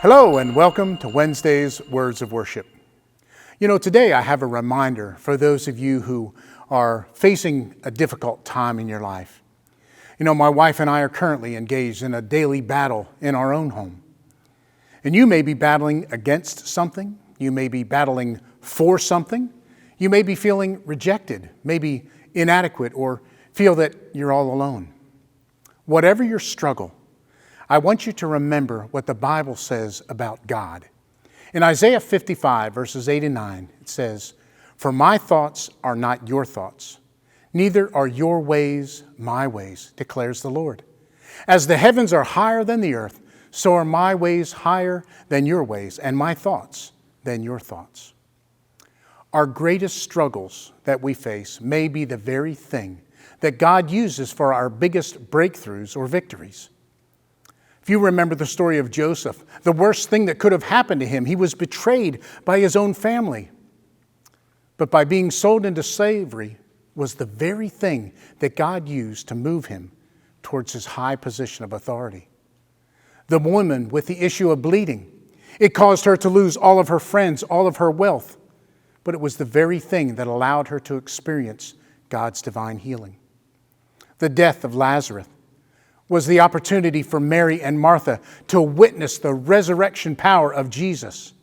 Hello and welcome to Wednesday's Words of Worship. You know, today I have a reminder for those of you who are facing a difficult time in your life. You know, my wife and I are currently engaged in a daily battle in our own home. And you may be battling against something. You may be battling for something. You may be feeling rejected, maybe inadequate, or feel that you're all alone. Whatever your struggle, I want you to remember what the Bible says about God. In Isaiah 55, verses 8 and 9, it says, "For my thoughts are not your thoughts, neither are your ways my ways, declares the Lord. As the heavens are higher than the earth, so are my ways higher than your ways, and my thoughts than your thoughts." Our greatest struggles that we face may be the very thing that God uses for our biggest breakthroughs or victories. If you remember the story of Joseph, the worst thing that could have happened to him, he was betrayed by his own family. But by being sold into slavery was the very thing that God used to move him towards his high position of authority. The woman with the issue of bleeding, it caused her to lose all of her friends, all of her wealth. But it was the very thing that allowed her to experience God's divine healing. The death of Lazarus was the opportunity for Mary and Martha to witness the resurrection power of Jesus.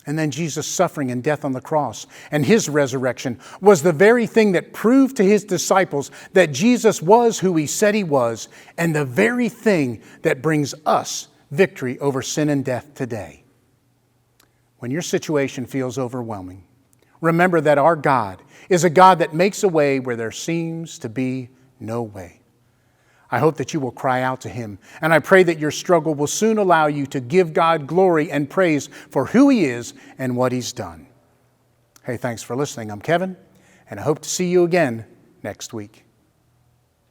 And then Jesus' suffering and death on the cross and his resurrection was the very thing that proved to his disciples that Jesus was who he said he was, and the very thing that brings us victory over sin and death today. When your situation feels overwhelming, remember that our God is a God that makes a way where there seems to be no way. I hope that you will cry out to him, and I pray that your struggle will soon allow you to give God glory and praise for who he is and what he's done. Hey, thanks for listening. I'm Kevin, and I hope to see you again next week.